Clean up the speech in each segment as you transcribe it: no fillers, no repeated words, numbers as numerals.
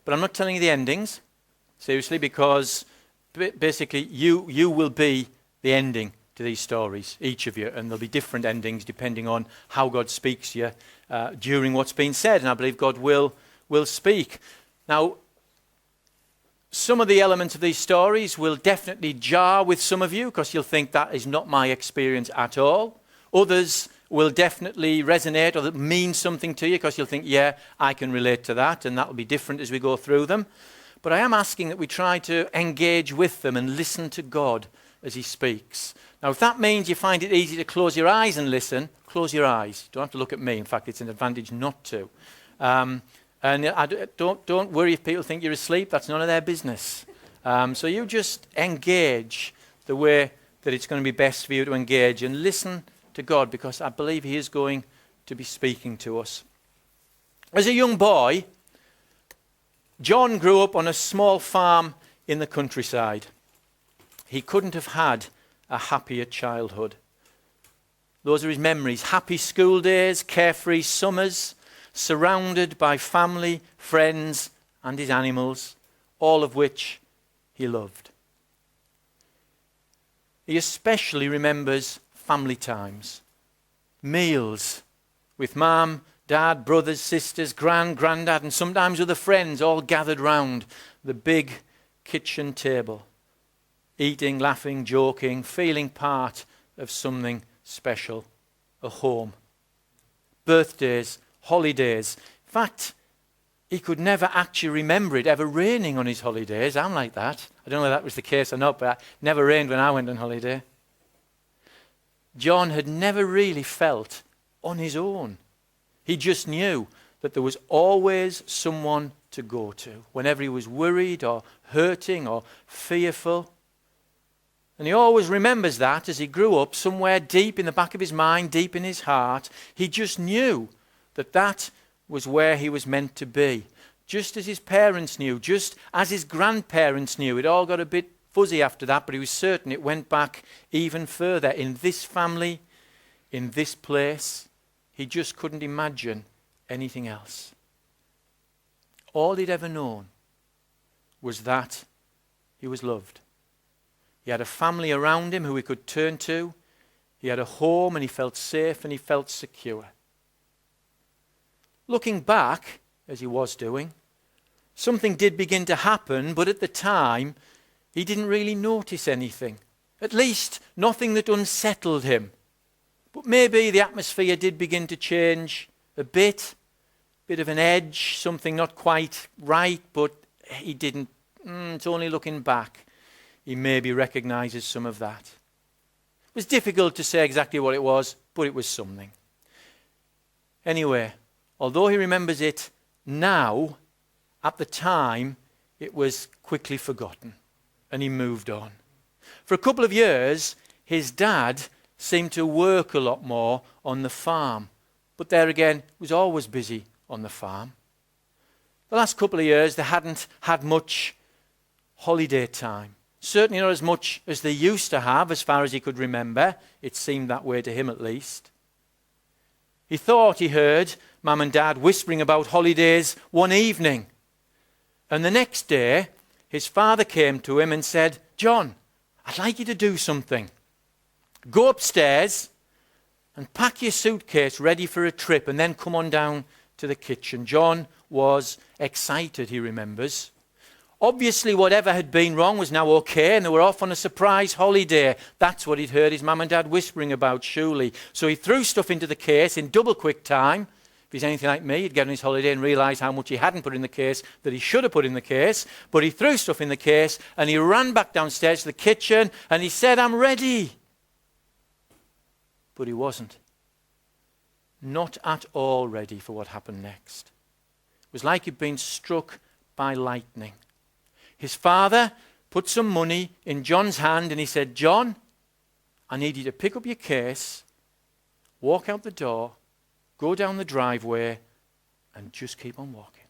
But I'm not telling you the endings, seriously, because basically you will be the ending to these stories, each of you, and there'll be different endings depending on how God speaks to you during what's been said, and I believe God will speak. Now, some of the elements of these stories will definitely jar with some of you because you'll think that is not my experience at all. Others will definitely resonate or mean something to you because you'll think, yeah, I can relate to that, and that will be different as we go through them. But I am asking that we try to engage with them and listen to God as he speaks. Now, if that means you find it easy to close your eyes and listen, close your eyes. You don't have to look at me. In fact, it's an advantage not to. And don't worry if people think you're asleep. That's none of their business. So you just engage the way that it's going to be best for you to engage and listen to God, because I believe he is going to be speaking to us. As a young boy, John grew up on a small farm in the countryside. He couldn't have had a happier childhood. Those are his memories. Happy school days, carefree summers, surrounded by family, friends, and his animals, all of which he loved. He especially remembers family times, meals with mum, dad, brothers, sisters, granddad, and sometimes other friends all gathered round the big kitchen table, eating, laughing, joking, feeling part of something special, a home. Birthdays, holidays. In fact, he could never actually remember it ever raining on his holidays. I'm like that. I don't know if that was the case or not, but it never rained when I went on holiday. John had never really felt on his own. He just knew that there was always someone to go to whenever he was worried or hurting or fearful. And he always remembers that as he grew up, somewhere deep in the back of his mind, deep in his heart, he just knew that that was where he was meant to be. Just as his parents knew, just as his grandparents knew. It all got a bit fuzzy after that, but he was certain it went back even further. In this family, in this place, he just couldn't imagine anything else. All he'd ever known was that he was loved. He had a family around him who he could turn to. He had a home and he felt safe and he felt secure. Looking back, as he was doing, something did begin to happen, but at the time, he didn't really notice anything. At least, nothing that unsettled him. But maybe the atmosphere did begin to change a bit of an edge, something not quite right, but he didn't. It's only looking back. He maybe recognizes some of that. It was difficult to say exactly what it was, but it was something. Anyway, although he remembers it now, at the time, it was quickly forgotten, and he moved on. For a couple of years, his dad seemed to work a lot more on the farm, but there again, was always busy on the farm. The last couple of years, they hadn't had much holiday time. Certainly not as much as they used to have, as far as he could remember. It seemed that way to him at least. He thought he heard Mum and Dad whispering about holidays one evening. And the next day, his father came to him and said, "John, I'd like you to do something. Go upstairs and pack your suitcase ready for a trip and then come on down to the kitchen." John was excited, he remembers. Obviously, whatever had been wrong was now okay, and they were off on a surprise holiday. That's what he'd heard his mum and dad whispering about, surely. So he threw stuff into the case in double quick time. If he's anything like me, he'd get on his holiday and realise how much he hadn't put in the case that he should have put in the case. But he threw stuff in the case, and he ran back downstairs to the kitchen, and he said, "I'm ready." But he wasn't. Not at all ready for what happened next. It was like he'd been struck by lightning. His father put some money in John's hand and he said, "John, I need you to pick up your case, walk out the door, go down the driveway, and just keep on walking."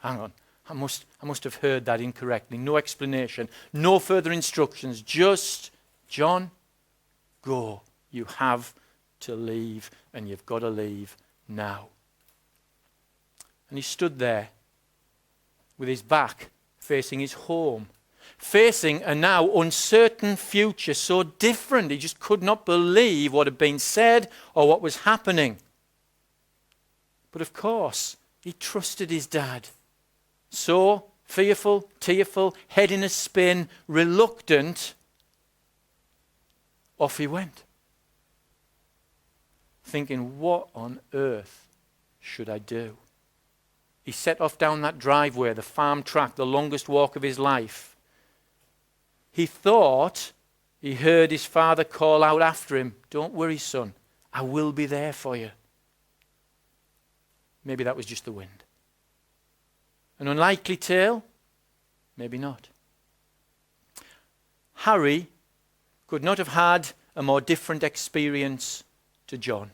Hang on, I must have heard that incorrectly. No explanation, no further instructions, just, "John, go. You have to leave, and you've got to leave now." And he stood there with his back facing his home, facing a now uncertain future so different. He just could not believe what had been said or what was happening. But of course, he trusted his dad. So, fearful, tearful, head in a spin, reluctant, off he went. Thinking, what on earth should I do? He set off down that driveway, the farm track, the longest walk of his life. He thought he heard his father call out after him, "Don't worry, son, I will be there for you." Maybe that was just the wind. An unlikely tale? Maybe not. Harry could not have had a more different experience to John.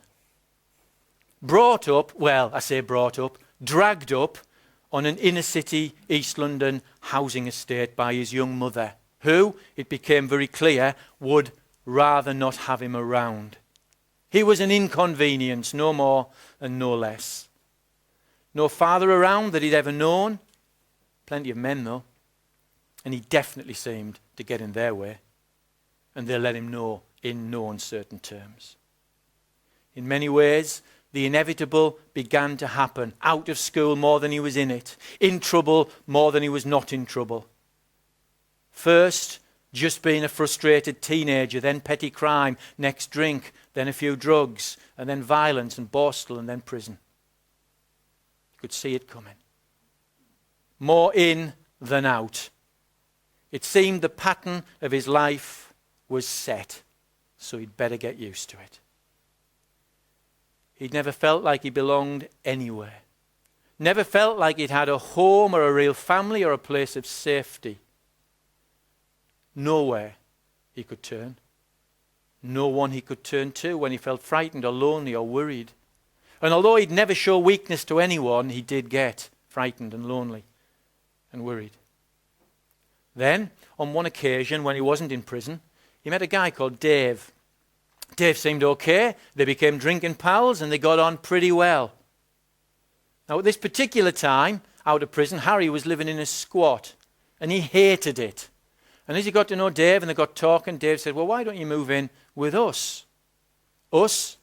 Brought up, dragged up on an inner city East London housing estate by his young mother, who, it became very clear, would rather not have him around. He was an inconvenience, no more and no less. No father around that he'd ever known. Plenty of men, though. And he definitely seemed to get in their way. And they let him know in no uncertain terms. In many ways, the inevitable began to happen. Out of school more than he was in it. In trouble more than he was not in trouble. First, just being a frustrated teenager, then petty crime, next drink, then a few drugs, and then violence and borstal, and then prison. You could see it coming. More in than out. It seemed the pattern of his life was set, so he'd better get used to it. He'd never felt like he belonged anywhere. Never felt like he'd had a home or a real family or a place of safety. Nowhere he could turn. No one he could turn to when he felt frightened or lonely or worried. And although he'd never show weakness to anyone, he did get frightened and lonely and worried. Then, on one occasion when he wasn't in prison, he met a guy called Dave. Dave seemed okay. They became drinking pals and they got on pretty well. Now at this particular time, out of prison, Harry was living in a squat and he hated it. And as he got to know Dave and they got talking, Dave said, "Well, why don't you move in with us?" "Us?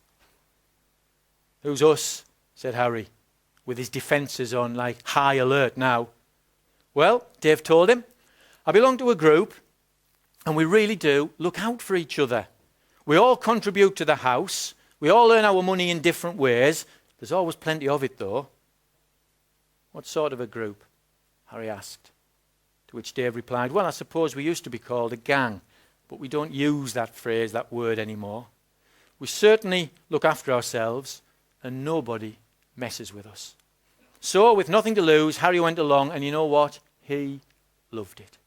Who's us?" said Harry, with his defences on like high alert now. Well, Dave told him, "I belong to a group and we really do look out for each other. We all contribute to the house. We all earn our money in different ways. There's always plenty of it though." "What sort of a group?" Harry asked. To which Dave replied, "Well, I suppose we used to be called a gang, but we don't use that phrase, that word anymore. We certainly look after ourselves and nobody messes with us." So, with nothing to lose, Harry went along and you know what? He loved it.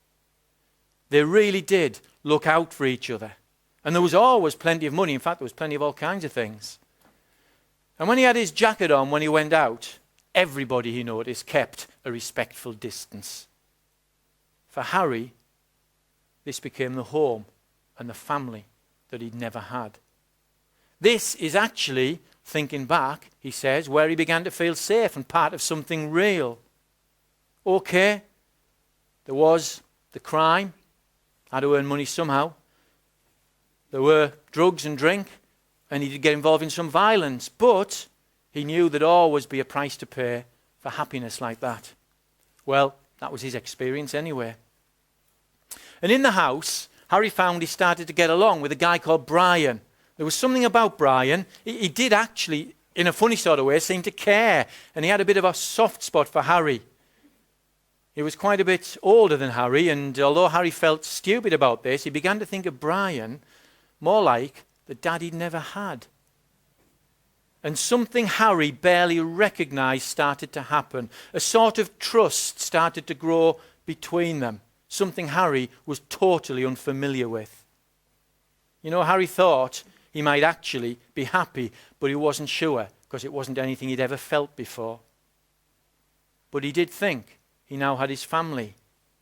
They really did look out for each other. And there was always plenty of money. In fact, there was plenty of all kinds of things. And when he had his jacket on when he went out, everybody, he noticed, kept a respectful distance. For Harry, this became the home and the family that he'd never had. This is actually, thinking back, he says, where he began to feel safe and part of something real. Okay, there was the crime, had to earn money somehow. There were drugs and drink, and he did get involved in some violence, but he knew there'd always be a price to pay for happiness like that. Well, that was his experience anyway. And in the house, Harry found he started to get along with a guy called Brian. There was something about Brian. He did actually, in a funny sort of way, seem to care, and he had a bit of a soft spot for Harry. He was quite a bit older than Harry, and although Harry felt stupid about this, he began to think of Brian more like the dad he'd never had. And something Harry barely recognized started to happen. A sort of trust started to grow between them. Something Harry was totally unfamiliar with. You know, Harry thought he might actually be happy, but he wasn't sure because it wasn't anything he'd ever felt before. But he did think he now had his family.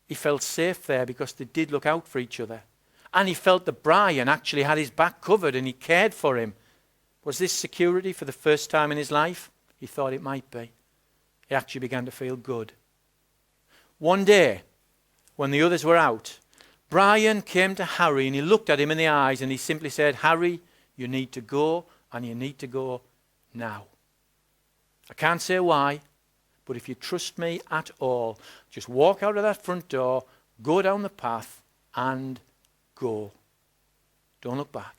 He felt safe there because they did look out for each other. And he felt that Brian actually had his back covered and he cared for him. Was this security for the first time in his life? He thought it might be. He actually began to feel good. One day, when the others were out, Brian came to Harry and he looked at him in the eyes and he simply said, Harry, you need to go, and you need to go now. I can't say why, but if you trust me at all, just walk out of that front door, go down the path and go. Don't look back.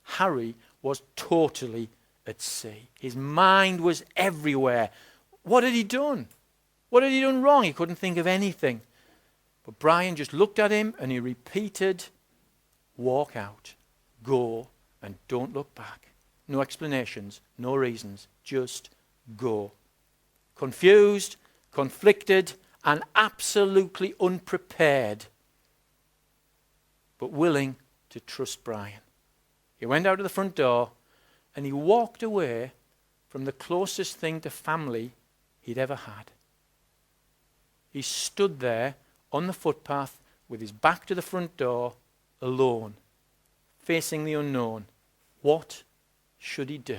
Harry was totally at sea. His mind was everywhere. What had he done? What had he done wrong? He couldn't think of anything. But Brian just looked at him and he repeated, walk out, go, and don't look back. No explanations, no reasons, just go. Confused, conflicted, and absolutely unprepared, but willing to trust Brian. He went out of the front door and he walked away from the closest thing to family he'd ever had. He stood there on the footpath with his back to the front door, alone, facing the unknown. What should he do?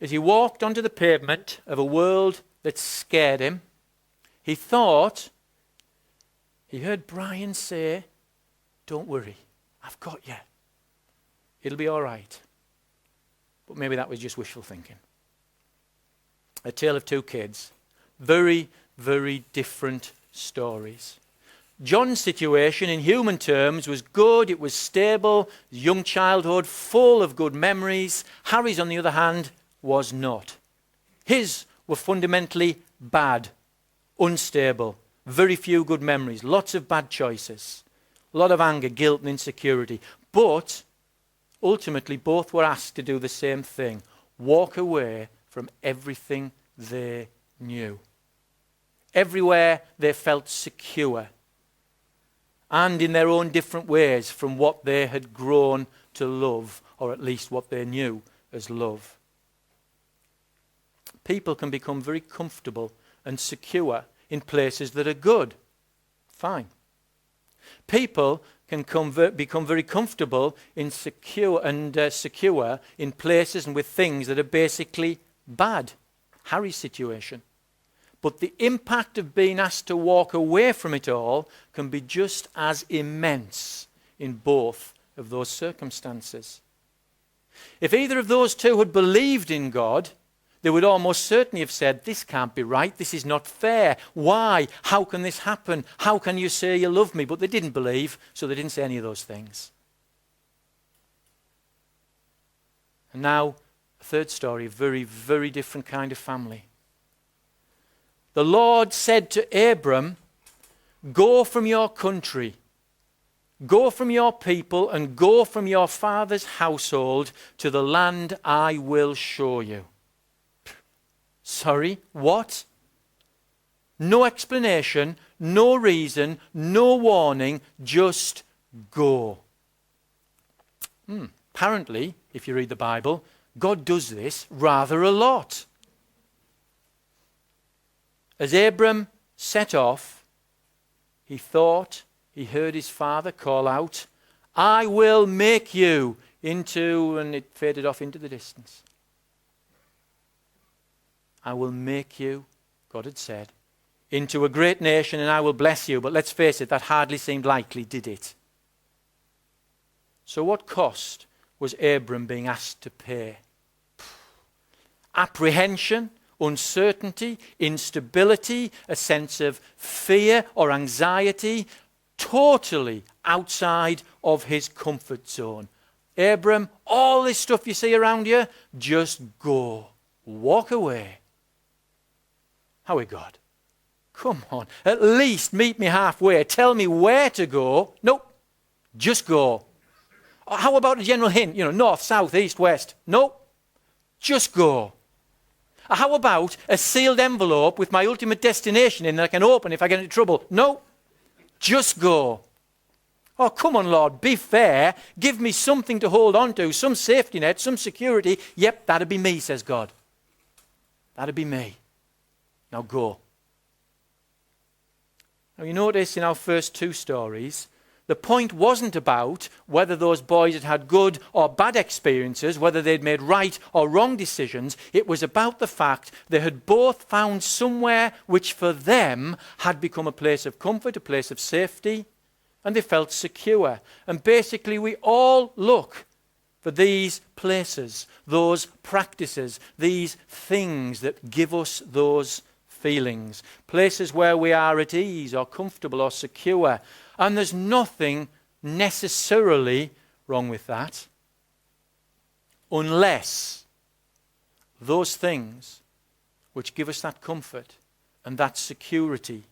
As he walked onto the pavement of a world that scared him, he thought he heard Brian say, don't worry, I've got you. It'll be all right. But maybe that was just wishful thinking. A tale of two kids. Very, very different stories. John's situation in human terms was good, it was stable, young childhood, full of good memories. Harry's, on the other hand, was not. His were fundamentally bad, unstable, very few good memories, lots of bad choices, a lot of anger, guilt and insecurity. But ultimately both were asked to do the same thing, walk away from everything they knew. Everywhere they felt secure, and in their own different ways from what they had grown to love, or at least what they knew as love. People can become very comfortable and secure in places that are good. Fine. People can become very comfortable in secure in places and with things that are basically bad. Harry's situation. But the impact of being asked to walk away from it all can be just as immense in both of those circumstances. If either of those two had believed in God, they would almost certainly have said, this can't be right, this is not fair. Why? How can this happen? How can you say you love me? But they didn't believe, so they didn't say any of those things. And now, a third story, a very, very different kind of family. The Lord said to Abram, go from your country, go from your people, and go from your father's household to the land I will show you. Sorry, what? No explanation, no reason, no warning, just go. Apparently, if you read the Bible, God does this rather a lot. As Abram set off, he thought he heard his father call out, I will make you into, and it faded off into the distance. I will make you, God had said, into a great nation and I will bless you. But let's face it, that hardly seemed likely, did it? So what cost was Abram being asked to pay? Apprehension, uncertainty, instability, a sense of fear or anxiety, totally outside of his comfort zone. Abram, all this stuff you see around you, just go. Walk away. Howie God, come on, at least meet me halfway. Tell me where to go. Nope, just go. How about a general hint? North, south, east, west. Nope, just go. How about a sealed envelope with my ultimate destination in that I can open if I get into trouble? No, just go. Oh, come on, Lord, be fair. Give me something to hold on to, some safety net, some security. Yep, that'd be me, says God. That'd be me. Now go. Now you notice in our first two stories, The point wasn't about whether those boys had had good or bad experiences, whether they'd made right or wrong decisions. It was about the fact they had both found somewhere which for them had become a place of comfort, a place of safety, and they felt secure. And basically we all look for these places, those practices, these things that give us those feelings. Places where we are at ease or comfortable or secure. And there's nothing necessarily wrong with that, unless those things which give us that comfort and that security,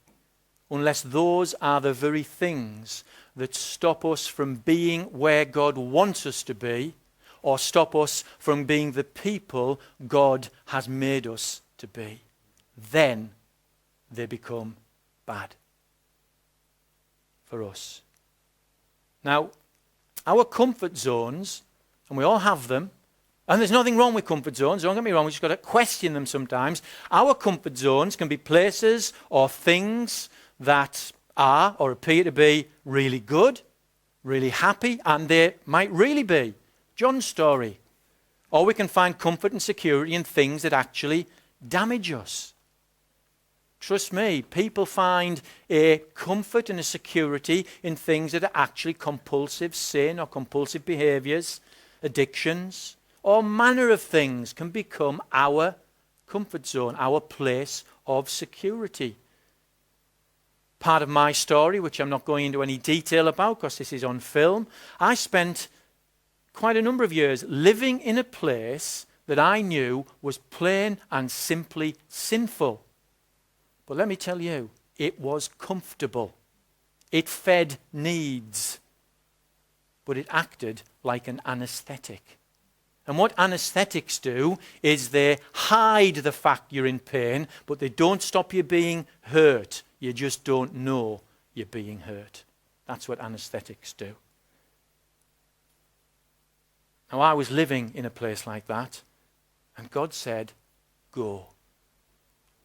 unless those are the very things that stop us from being where God wants us to be, or stop us from being the people God has made us to be, then they become bad for us. Now, our comfort zones, and we all have them, and there's nothing wrong with comfort zones, don't get me wrong, we've just got to question them sometimes. Our comfort zones can be places or things that are or appear to be really good, really happy, and they might really be. John's story. Or we can find comfort and security in things that actually damage us. Trust me, people find a comfort and a security in things that are actually compulsive sin or compulsive behaviors, addictions, all manner of things can become our comfort zone, our place of security. Part of my story, which I'm not going into any detail about because this is on film, I spent quite a number of years living in a place that I knew was plain and simply sinful. But let me tell you, it was comfortable. It fed needs. But it acted like an anesthetic. And what anesthetics do is they hide the fact you're in pain, but they don't stop you being hurt. You just don't know you're being hurt. That's what anesthetics do. Now, I was living in a place like that, and God said, go.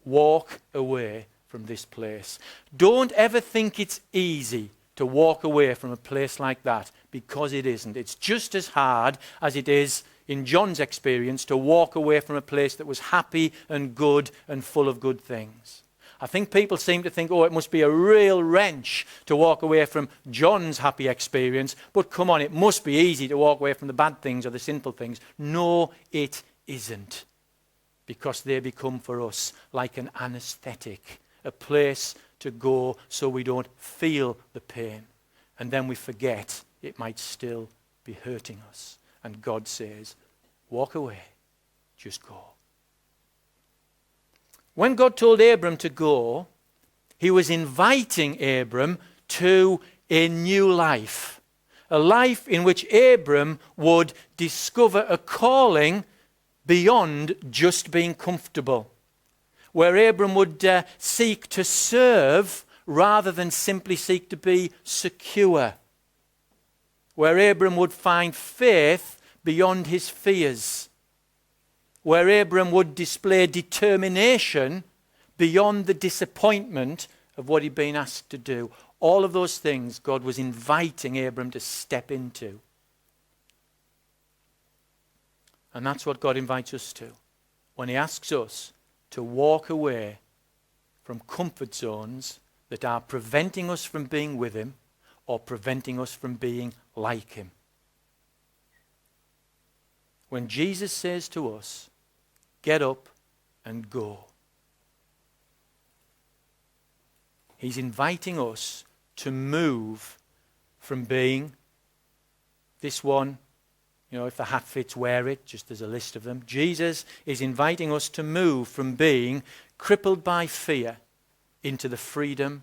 Walk away from this place. Don't ever think it's easy to walk away from a place like that, because it isn't. It's just as hard as it is, in John's experience, to walk away from a place that was happy and good and full of good things. I think people seem to think, oh, it must be a real wrench to walk away from John's happy experience, but come on, it must be easy to walk away from the bad things or the sinful things. No, it isn't. Because they become for us like an anesthetic, a place to go so we don't feel the pain. And then we forget it might still be hurting us. And God says, walk away, just go. When God told Abram to go, he was inviting Abram to a new life. A life in which Abram would discover a calling beyond just being comfortable, where Abram would seek to serve rather than simply seek to be secure, where Abram would find faith beyond his fears, where Abram would display determination beyond the disappointment of what he'd been asked to do. All of those things God was inviting Abram to step into. And that's what God invites us to when he asks us to walk away from comfort zones that are preventing us from being with him or preventing us from being like him. When Jesus says to us, get up and go, he's inviting us to move from being this one. You know, if the hat fits, wear it, just as a list of them. Jesus is inviting us to move from being crippled by fear into the freedom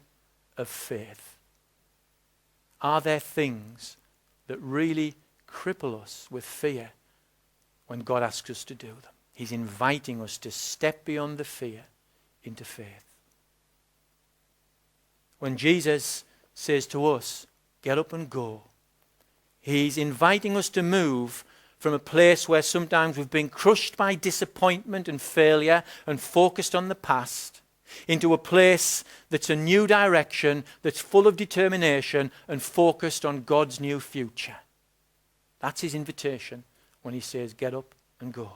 of faith. Are there things that really cripple us with fear when God asks us to do them? He's inviting us to step beyond the fear into faith. When Jesus says to us, get up and go, he's inviting us to move from a place where sometimes we've been crushed by disappointment and failure and focused on the past, into a place that's a new direction, that's full of determination and focused on God's new future. That's his invitation when he says, get up and go.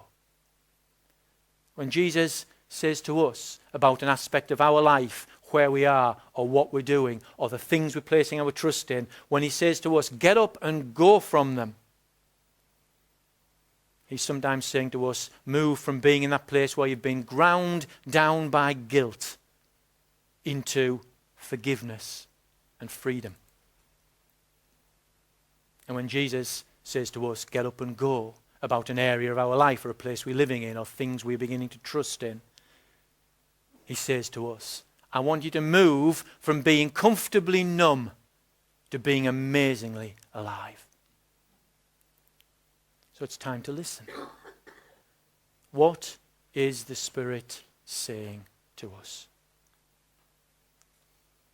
When Jesus says to us about an aspect of our life, where we are or what we're doing or the things we're placing our trust in, when he says to us, get up and go from them, he's sometimes saying to us, move from being in that place where you've been ground down by guilt into forgiveness and freedom. And when Jesus says to us, get up and go about an area of our life or a place we're living in or things we're beginning to trust in, he says to us, I want you to move from being comfortably numb to being amazingly alive. So it's time to listen. What is the Spirit saying to us?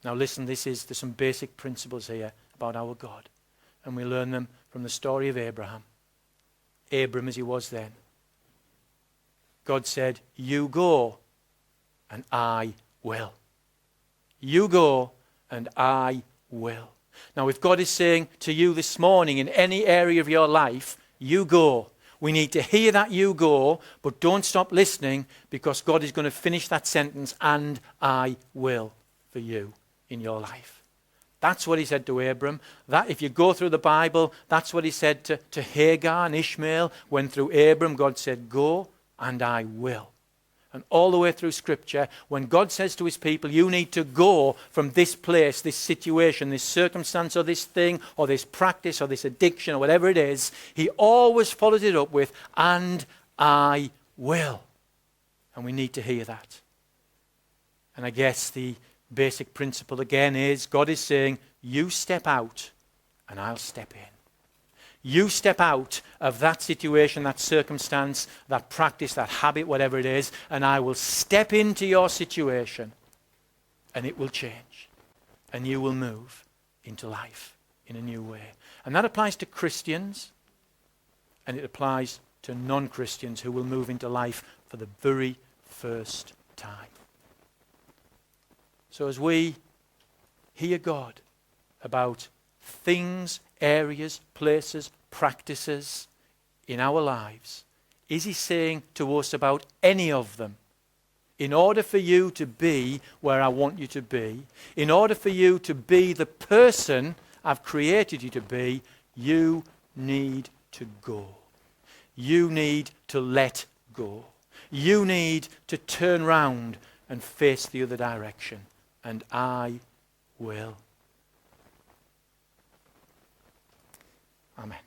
Now listen, there's some basic principles here about our God. And we learn them from the story of Abraham. Abram as he was then. God said, you go and I will. You go and I will. Now if God is saying to you this morning in any area of your life, you go. We need to hear that you go, but don't stop listening because God is going to finish that sentence, and I will for you in your life. That's what he said to Abram. That if you go through the Bible, that's what he said to Hagar and Ishmael. When through Abram, God said, go and I will. And all the way through Scripture, when God says to his people, you need to go from this place, this situation, this circumstance or this thing or this practice or this addiction or whatever it is, he always follows it up with, and I will. And we need to hear that. And I guess the basic principle again is God is saying, you step out and I'll step in. You step out of that situation, that circumstance, that practice, that habit, whatever it is, and I will step into your situation and it will change. And you will move into life in a new way. And that applies to Christians and it applies to non-Christians who will move into life for the very first time. So as we hear God about things, areas, places, practices in our lives, is he saying to us about any of them? In order for you to be where I want you to be, in order for you to be the person I've created you to be, you need to go. You need to let go. You need to turn round and face the other direction. And I will. Amen.